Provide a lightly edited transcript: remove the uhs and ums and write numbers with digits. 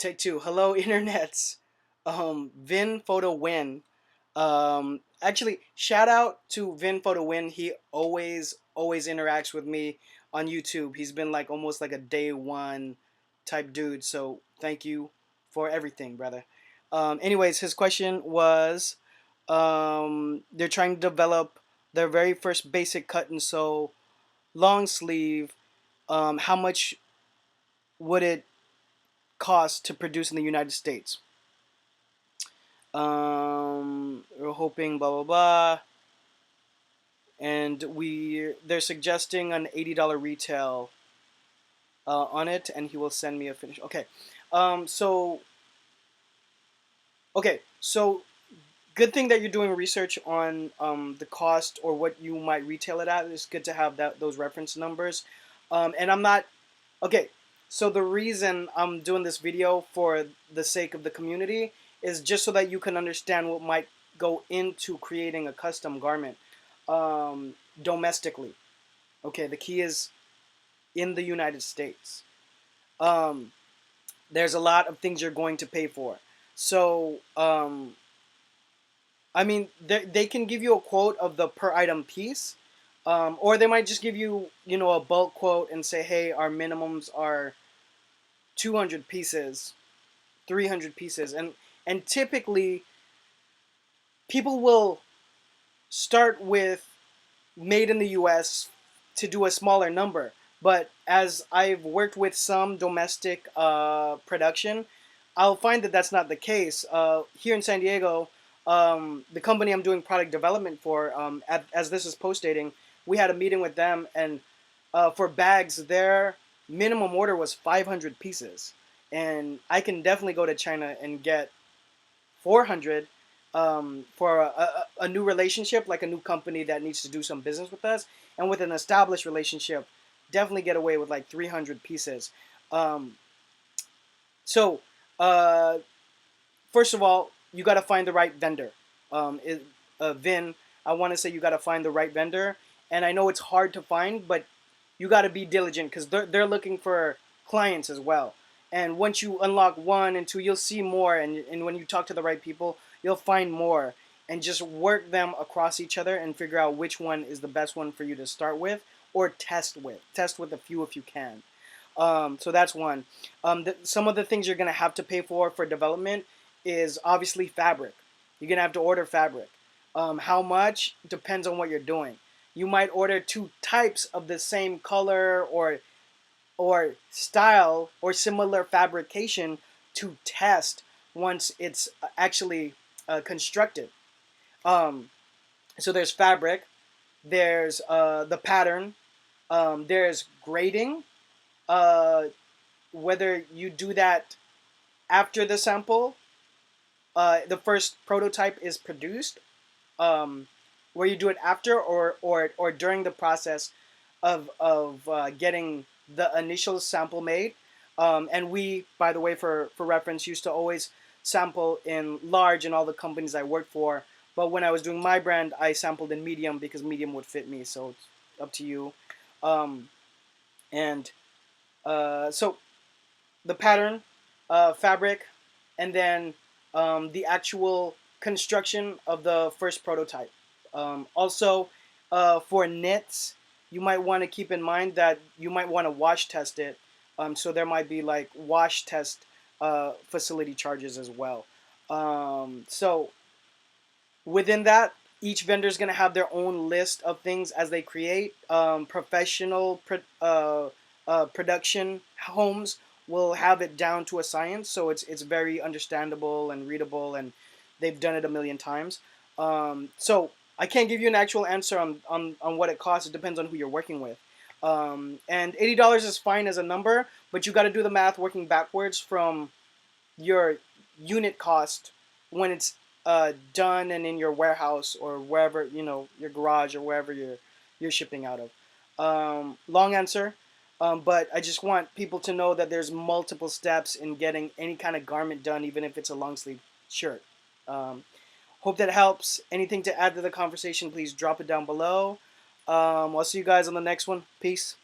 Take two. Hello, internets. Vin Photo Win. Actually, shout out to Vin Photo Win. He always interacts with me on YouTube. He's been like almost like a day one type dude. So thank you for everything, brother. Anyways, his question was, they're trying to develop their very first basic cut and sew long sleeve. How much would it cost to produce in the United States? We're hoping blah blah blah, and they're suggesting an $80 retail on it, and he will send me a finish. Okay, so so good thing that you're doing research on the cost or what you might retail it at. It's good to have those reference numbers, and I'm not okay. So the reason I'm doing this video for the sake of the community is just so that you can understand what might go into creating a custom garment domestically. Okay, the key is in the United States. Um, there's a lot of things you're going to pay for. So, I mean, they can give you a quote of the per item piece, or they might just give you, a bulk quote and say, hey, our minimums are 200 pieces, 300 pieces, and typically people will start with made in the US to do a smaller number. But as I've worked with some domestic production, I'll find that that's not the case. Here in San Diego, the company I'm doing product development for, as this is post dating, we had a meeting with them, and for bags, their minimum order was 500 pieces. And I can definitely go to China and get 400 for a new relationship, like a new company that needs to do some business with us. And with an established relationship, definitely get away with like 300 pieces. Um, so, uh, first of all, you got to find the right vendor. Vin, I want to say you got to find the right vendor. And I know it's hard to find, but you got to be diligent because they're looking for clients as well. And once you unlock one and two, you'll see more. And when you talk to the right people, you'll find more. And just work them across each other and figure out which one is the best one for you to start with or test with. Test with a few if you can. So that's one. Some of the things you're going to have to pay for development is obviously fabric. You're going to have to order fabric. How much depends on what you're doing. You might order two types of the same color or style or similar fabrication to test once it's actually constructed. Um, so there's fabric, there's the pattern, there's grading. Uh, Whether you do that after the sample, the first prototype is produced, where you do it after or during the process of getting the initial sample made. And we, by the way, for reference, used to always sample in large in all the companies I worked for. But when I was doing my brand, I sampled in medium because medium would fit me. So it's up to you. Um, and so the pattern, fabric, and then the actual construction of the first prototype. Also, for knits, you might want to keep in mind that you might want to wash test it. So there might be like wash test facility charges as well. So within that, each vendor is going to have their own list of things as they create. Production homes will have it down to a science, so it's very understandable and readable, and they've done it a million times. So I can't give you an actual answer on what it costs. It depends on who you're working with. And $80 is fine as a number, but you got to do the math working backwards from your unit cost when it's done and in your warehouse or wherever, your garage or wherever you're shipping out of. Long answer, but I just want people to know that there's multiple steps in getting any kind of garment done, even if it's a long sleeve shirt. Um, Hope that helps. Anything to add to the conversation, please drop it down below. I'll see you guys on the next one. Peace.